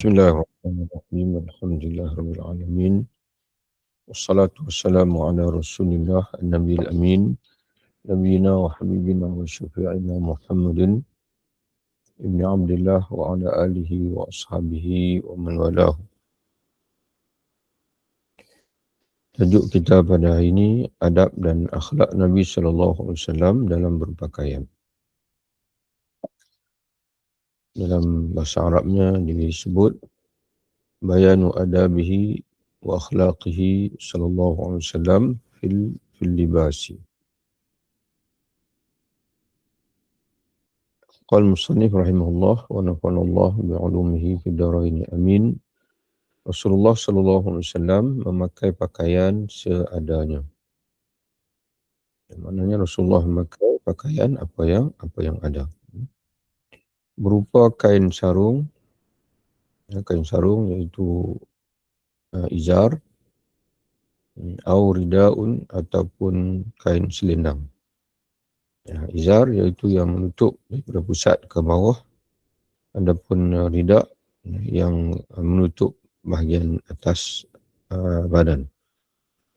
Bismillahirrahmanirrahim. Alhamdulillahirabbil alamin. Wassalatu wassalamu ala Rasulillah an-nabiyil amin. Nabiyina wa habibina wa syafi'ina Muhammadin ibni Abdullah wa ala alihi wa ashabihi wa man walahu. Tajuk kita pada hari ini adab dan akhlak Nabi sallallahu alaihi wasallam dalam berpakaian. Dalam bahasa Arabnya disebut bayanu adabihi wa akhlaqihi sallallahu alaihi wasallam fil libasi. Qala al-musannif rahimahullah wa nafa'ana Allah bi'ulumihi fid dharain amin. Rasulullah sallallahu alaihi wasallam memakai pakaian seadanya. Maknanya Rasulullah memakai pakaian apa yang ada. Berupa kain sarung iaitu izar, au ridaun ataupun kain selendang. Izar iaitu yang menutup daripada pusat ke bawah, adapun rida yang menutup bahagian atas badan.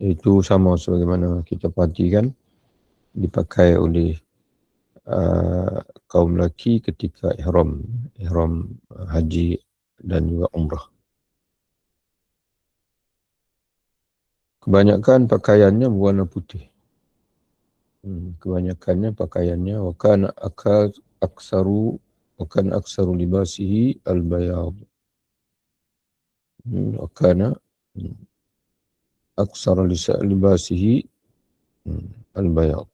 Itu sama sebagaimana kita perhatikan dipakai oleh kaum lelaki ketika ihram haji dan juga umrah. Kebanyakan pakaiannya berwarna putih. Kebanyakannya pakaiannya wa kana aksaru libasihi al-bayad. Wa kana aksaru libasihi al-bayad.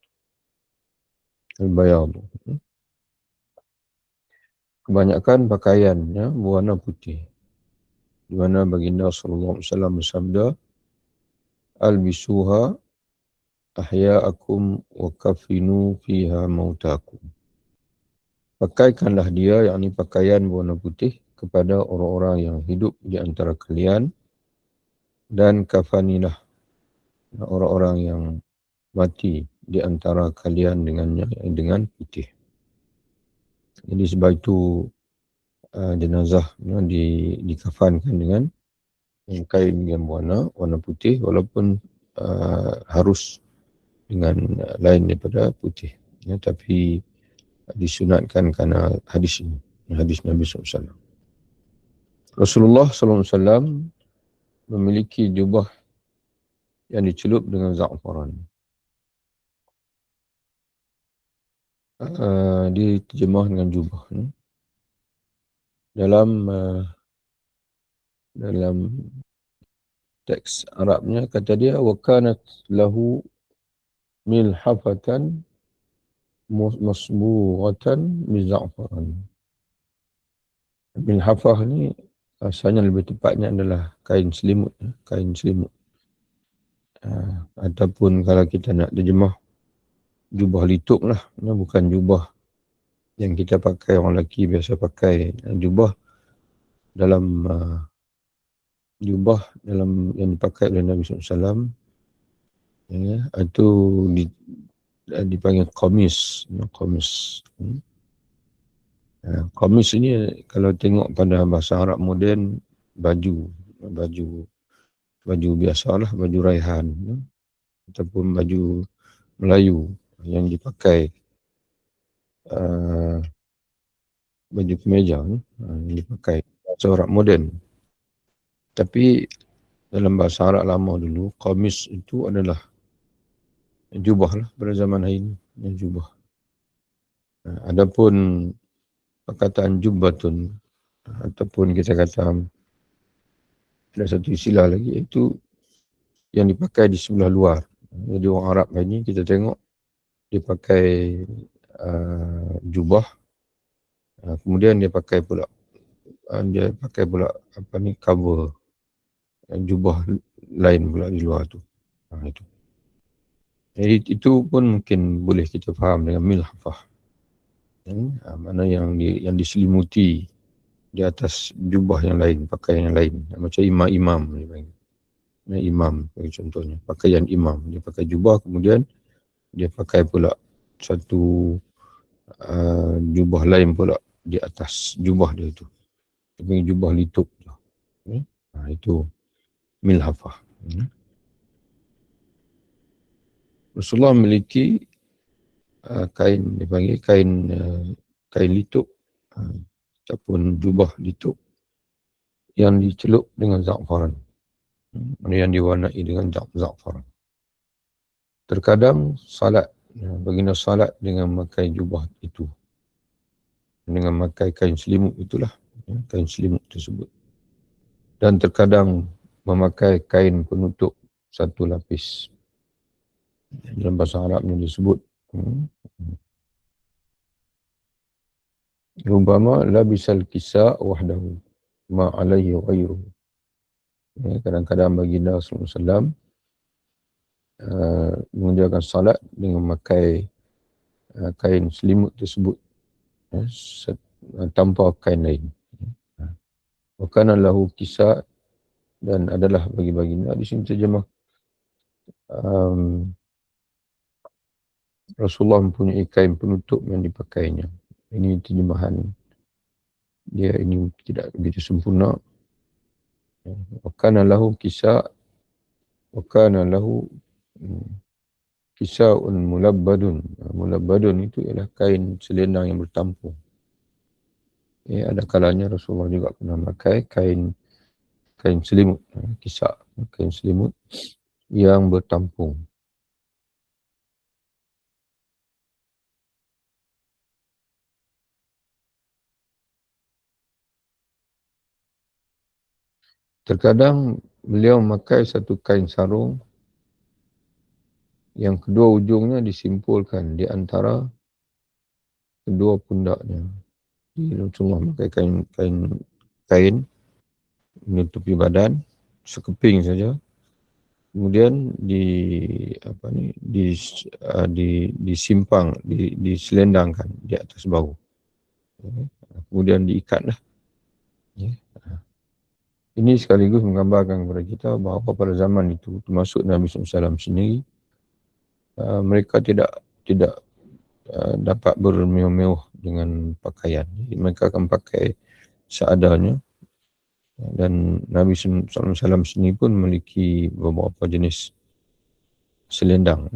Kebanyakan pakaiannya berwarna putih. Di mana baginda sallallahu alaihi wasallam bersabda, albisuha ahya'akum wa kafinu fiha mautakum. Pakaikanlah dia, yakni pakaian berwarna putih, kepada orang-orang yang hidup di antara kalian, dan kafanilah orang-orang yang mati di antara kalian dengan putih. Jadi sebab itu jenazah dikafankan dengan kain yang warna putih, walaupun harus dengan lain daripada putih. Tapi disunatkan kerana hadis ini, hadis Nabi SAW. Rasulullah SAW memiliki jubah yang dicelup dengan za'faran. Diterjemah dengan jubah. Dalam teks Arabnya kata dia wa kanat lahu milhafatan masbughatan bi za'faran. Milhafah ni asalnya lebih tepatnya adalah kain selimut. Ataupun kalau kita nak terjemah jubah lituk lah, bukan jubah yang kita pakai, orang lelaki biasa pakai. Jubah dalam yang dipakai oleh Nabi SAW, itu dipanggil qamis. Qamis ini kalau tengok pada bahasa Arab moden, baju biasalah, baju raihan ataupun baju Melayu yang dipakai, baju kemeja yang dipakai bahasa Arab moden. Tapi dalam bahasa Arab lama dulu, qamis itu adalah jubah lah pada zaman hari ini, jubah. Adapun perkataan jubbatun ataupun kita kata ada satu istilah lagi, iaitu yang dipakai di sebelah luar. Jadi orang Arab hari ini kita tengok dia pakai jubah, kemudian dia pakai pula cover jubah lain pula di luar tu. Itu. Jadi itu pun mungkin boleh kita faham dengan milhafah. Mana yang diselimuti di atas jubah yang lain, pakaian yang lain. Macam imam dipanggil. Imam contohnya, pakaian imam. Dia pakai jubah, kemudian dia pakai pula satu jubah lain pula di atas jubah dia itu. Dia panggil jubah lituk. Itu milhafah. Rasulullah memiliki kain, dipanggil kain lituk ataupun jubah lituk yang dicelup dengan za'faran, yang diwarnai dengan za'faran. Terkadang salat, baginda salat dengan memakai jubah itu, dengan memakai kain selimut itulah, kain selimut tersebut. Dan terkadang memakai kain penutup satu lapis. Dalam bahasa Arabnya disebut Rubama labisal kisa wahdahu ma alaihi ghairuhu. Kadang-kadang baginda SAW mengerjakan salat dengan memakai kain selimut tersebut tanpa kain lain. Wa kana lahu kisa, dan adalah bagi baginda, di sini terjemah Rasulullah mempunyai kain penutup yang dipakainya. Ini terjemahan dia, ini tidak begitu sempurna. Wa kana lahu kisa, wa kana lahu kisa'un mulabbadun. Mulabbadun itu ialah kain selendang yang bertampung. Ada kalanya Rasulullah juga pernah memakai kain selimut, kisa', kain selimut yang bertampung. Terkadang beliau memakai satu kain sarung yang kedua ujungnya disimpulkan di antara kedua pundaknya. Rasulullah memakai kain menutupi badan sekeping saja, kemudian disimpang, diselendangkan di atas bahu, kemudian diikatlah. Ini sekaligus menggambarkan kepada kita bahawa pada zaman itu, termasuk Nabi SAW sendiri, mereka tidak dapat bermewah-mewah dengan pakaian. Mereka akan pakai seadanya. Dan Nabi SAW sendiri pun memiliki beberapa jenis selendang.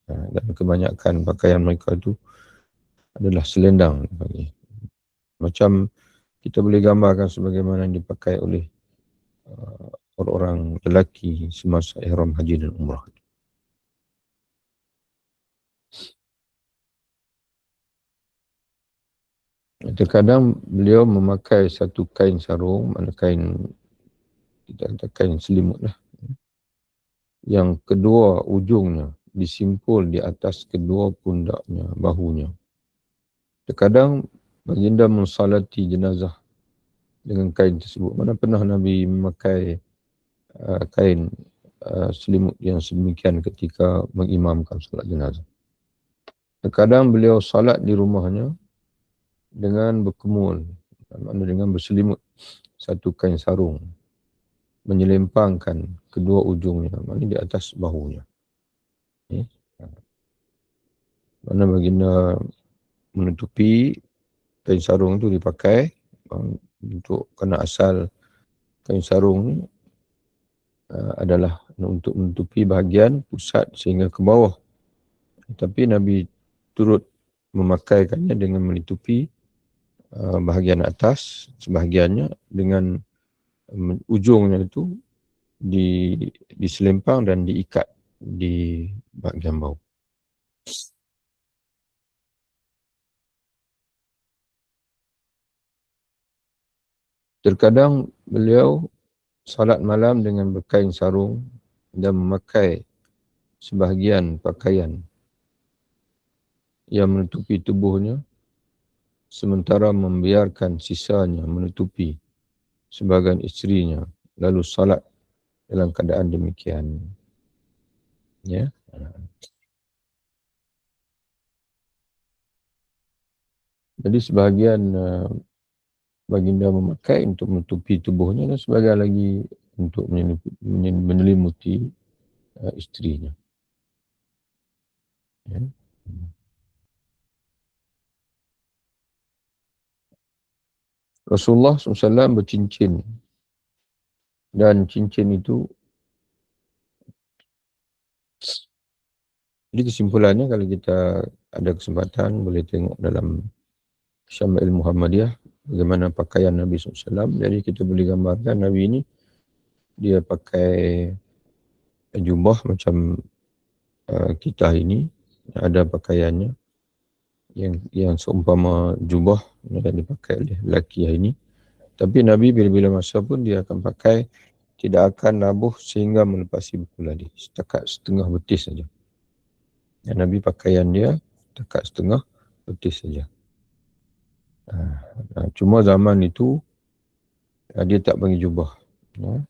Dan kebanyakan pakaian mereka itu adalah selendang. Macam kita boleh gambarkan sebagaimana yang dipakai oleh orang-orang lelaki semasa ihram haji dan umrah. Terkadang beliau memakai satu kain sarung, kain selimut lah, yang kedua ujungnya disimpul di atas kedua pundaknya, bahunya. Terkadang baginda mensalati jenazah dengan kain tersebut. Mana pernah Nabi memakai kain selimut yang sedemikian ketika mengimamkan salat jenazah. Terkadang beliau salat di rumahnya dengan berkemul, maknanya dengan berselimut satu kain sarung, menyelempangkan kedua ujungnya, maknanya di atas bahunya. Mana baginda menutupi kain sarung itu dipakai untuk, kerana asal kain sarung ni adalah untuk menutupi bahagian pusat sehingga ke bawah. Tapi Nabi turut memakaikannya dengan menutupi bahagian atas sebahagiannya, dengan ujungnya itu diselempang dan diikat di bahagian bawah. Terkadang beliau salat malam dengan berkain sarung dan memakai sebahagian pakaian yang menutupi tubuhnya, sementara membiarkan sisanya menutupi sebahagian isterinya, lalu salat dalam keadaan demikian. Ya. Jadi sebahagian baginda memakai untuk menutupi tubuhnya, dan sebahagian lagi untuk menyelimuti isterinya. Ya. Rasulullah SAW bercincin Dan cincin itu, jadi kesimpulannya kalau kita ada kesempatan boleh tengok dalam Syama'il Muhammadiyah bagaimana pakaian Nabi SAW. Jadi kita boleh gambarkan Nabi ini dia pakai jubah macam kita ini, ada pakaiannya yang seumpama jubah yang dipakai oleh lelaki hari ini. Tapi Nabi bila-bila masa pun dia akan pakai, tidak akan labuh sehingga melepasi buku lali, setakat setengah betis saja. Dan Nabi pakaian dia setakat setengah betis saja. Cuma zaman itu dia tak panggil jubah,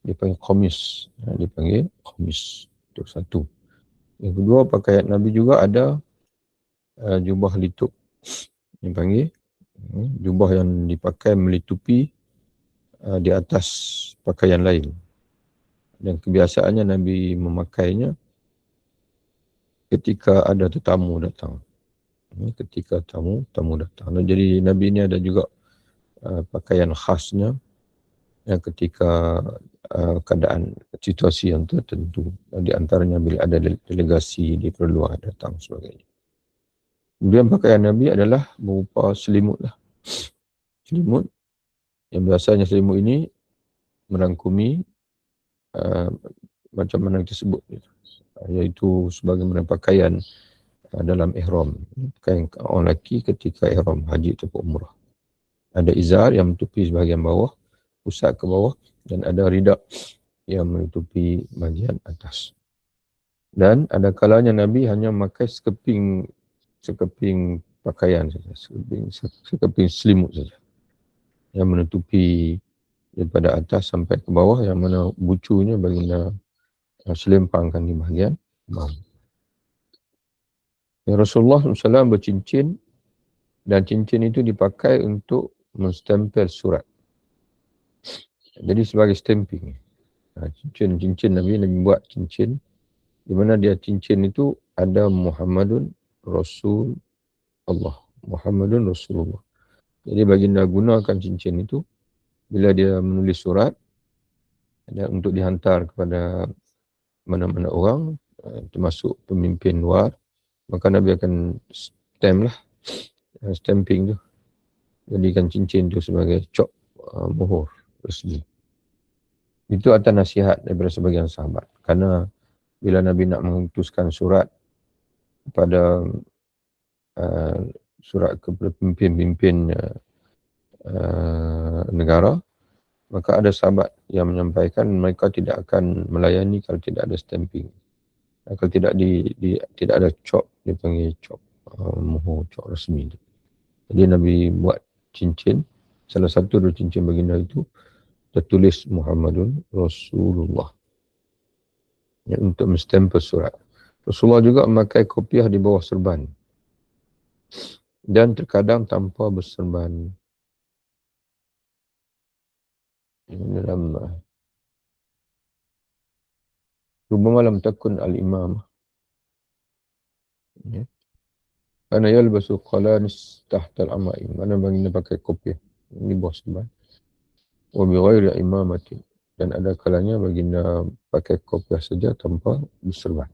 dia panggil qamis. Dia panggil qamis. Itu satu. Yang kedua, pakaian Nabi juga ada jubah litup. Yang panggil jubah yang dipakai melitupi di atas pakaian lain. Dan kebiasaannya Nabi memakainya ketika ada tetamu datang. Ketika tamu datang. Jadi Nabi ini ada juga pakaian khasnya yang ketika keadaan situasi yang tertentu. Di antaranya bila ada delegasi di perluar datang sebagainya. Kemudian pakaian Nabi adalah berupa selimut lah. Selimut yang biasanya selimut ini merangkumi macam mana kita sebut, iaitu sebagaimana pakaian dalam ihram. Pakaian orang lelaki ketika ihram haji atau umrah. Ada izar yang menutupi sebahagian bawah, pusat ke bawah, dan ada ridak yang menutupi bahagian atas. Dan ada kalanya Nabi hanya memakai sekeping pakaian saja, sekeping selimut saja yang menutupi daripada atas sampai ke bawah, yang mana bucunya baginda selempangkan di bahagian bawah. Rasulullah SAW bercincin, dan cincin itu dipakai untuk menstempel surat. Jadi sebagai stamping. Cincin Nabi buat cincin, di mana dia cincin itu ada Muhammadun Rasul Allah. Muhammadun Rasulullah. Jadi baginda gunakan cincin itu bila dia menulis surat dan untuk dihantar kepada mana-mana orang, termasuk pemimpin luar, maka Nabi akan stamp lah, stamping tu. Jadikan cincin tu sebagai cop mohor resmi. Itu atas nasihat daripada sebagian sahabat. Kerana bila Nabi nak mengutuskan surat kepada surat kepada pemimpin negara, maka ada sahabat yang menyampaikan mereka tidak akan melayani kalau tidak ada stamping. Kalau tidak tidak ada cop, dia panggil cop mohor, cop resmi tu. Jadi Nabi buat cincin, salah satu dari cincin baginda itu tertulis Muhammadun Rasulullah, untuk menstempel surat. Rasulullah juga memakai kopiah di bawah serban dan terkadang tanpa berserban. Dalam rubama lam takun al-imam, ana yalbasu qalanis tahta al-amaim, mana baginda pakai kopiah di bawah serban. Wa bi ghairi imamati, dan ada kalanya baginda pakai kopiah saja tanpa berserban.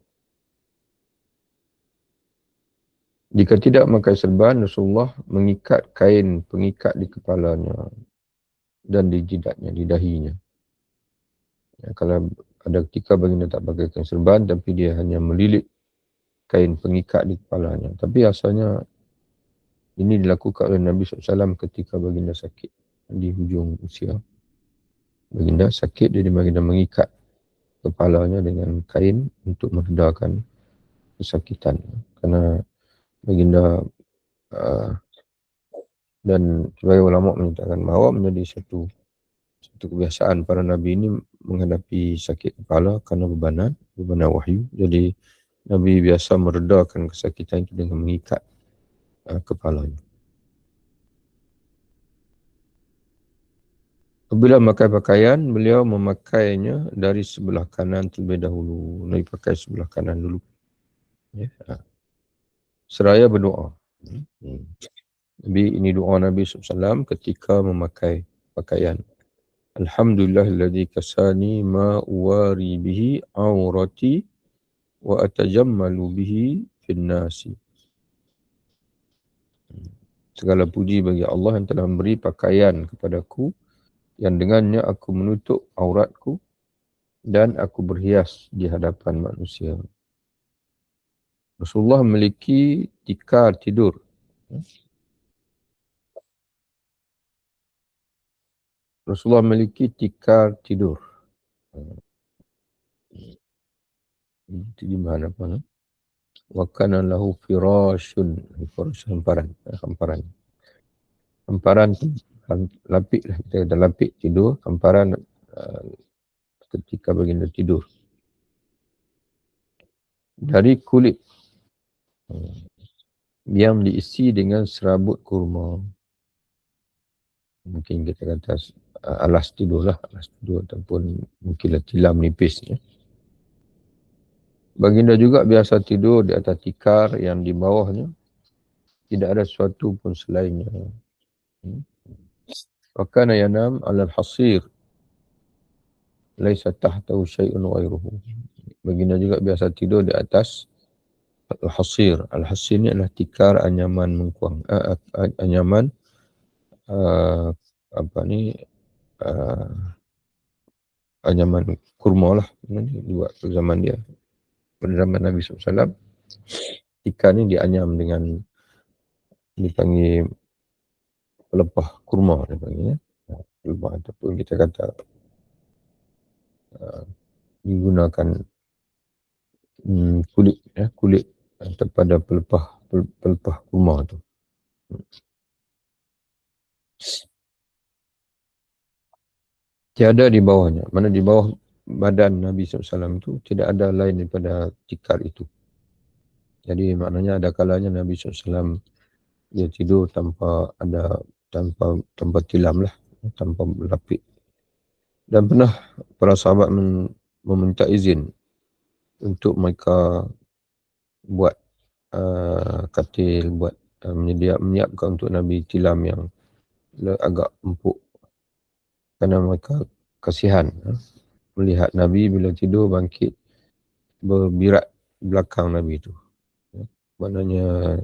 Jika tidak memakai serban, Rasulullah mengikat kain pengikat di kepalanya dan di jidatnya, di dahinya. Kalau ada ketika baginda tak pakai kain serban, tapi dia hanya melilit kain pengikat di kepalanya. Tapi asalnya ini dilakukan oleh Nabi SAW ketika baginda sakit di hujung usia. Baginda sakit, jadi baginda mengikat kepalanya dengan kain untuk meredakan kesakitan. Kerana baginda dan sebagai ulama menyatakan bahawa menjadi satu kebiasaan para Nabi ini menghadapi sakit kepala kerana bebanan wahyu. Jadi Nabi biasa meredakan kesakitan itu dengan mengikat kepalanya. Apabila memakai pakaian, beliau memakainya dari sebelah kanan terlebih dahulu. Nabi pakai sebelah kanan dulu. Seraya berdoa. Nabi, ini doa Nabi SAW ketika memakai pakaian. Alhamdulillahilladzi kasani ma uwari bihi aurati wa atajammalu bihi finnasi. Segala puji bagi Allah yang telah memberi pakaian kepadaku yang dengannya aku menutup auratku dan aku berhias di hadapan manusia. Rasulullah memiliki tikar tidur. Rasulullah memiliki tikar tidur. Itu di mana mana? Wa kana lahu firashun, hamparan. Hamparan lapik lah, kita ada lapik tidur, hamparan ketika baginda tidur. Dari kulit yang diisi dengan serabut kurma. Mungkin kita kata alas tidur lah, alas tidur ataupun mungkinlah tilam nipis. Baginda juga biasa tidur di atas tikar yang di bawahnya tidak ada sesuatu pun selainnya. Wa kana yanam 'ala al-hasir laisa tahtahu syai'un ghairuhu. Baginda juga biasa tidur di atas al-hasir. Al-hasir ni adalah tikar anyaman mengkuang, anyaman anyaman kurma lah, dibuat pada zaman dia. Pada zaman Nabi SAW, tikar ni dianyam dengan dipanggil pelepah kurma, dipanggil pelepah, ataupun kita kata digunakan kulit daripada pelepah kurma tu. Tiada di bawahnya, mana di bawah badan Nabi SAW itu tidak ada lain daripada tikar itu. Jadi maknanya ada kalanya Nabi SAW dia tidur tanpa tilam lah, tanpa berlapik. Dan pernah para sahabat meminta izin untuk mereka buat katil, buat menyiapkan untuk Nabi tilam yang agak empuk. Kerana mereka kasihan melihat Nabi bila tidur bangkit berbirat belakang Nabi itu. Maknanya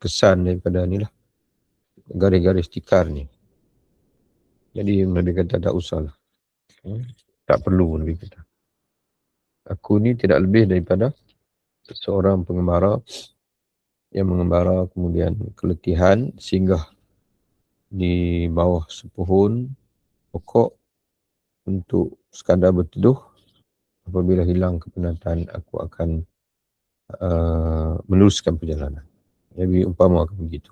kesan daripada ni lah, garis-garis tikar ni. Jadi Nabi kata tak usah lah. Tak perlu, Nabi kata. Aku ni tidak lebih daripada seorang pengembara yang mengembara kemudian keletihan singgah di bawah sepohon pokok untuk sekadar berteduh. Apabila hilang kepenatan, aku akan meneruskan perjalanan. Jadi umpama akan begitu.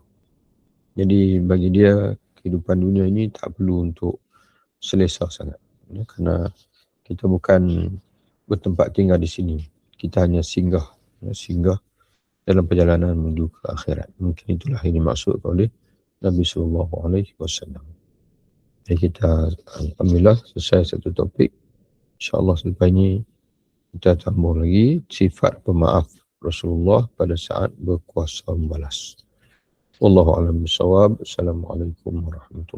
Jadi bagi dia kehidupan dunia ini tak perlu untuk selesa sangat. Kerana kita bukan bertempat tinggal di sini. Kita hanya singgah dalam perjalanan menuju ke akhirat. Mungkin itulah yang dimaksud oleh Nabi SAW. Jadi kita alhamdulillah selesai satu topik. InsyaAllah selepas ini kita tambah lagi sifat pemaaf Rasulullah pada saat berkuasa membalas. Wallahu a'lam bishawab. Assalamualaikum warahmatullahi wabarakatuh.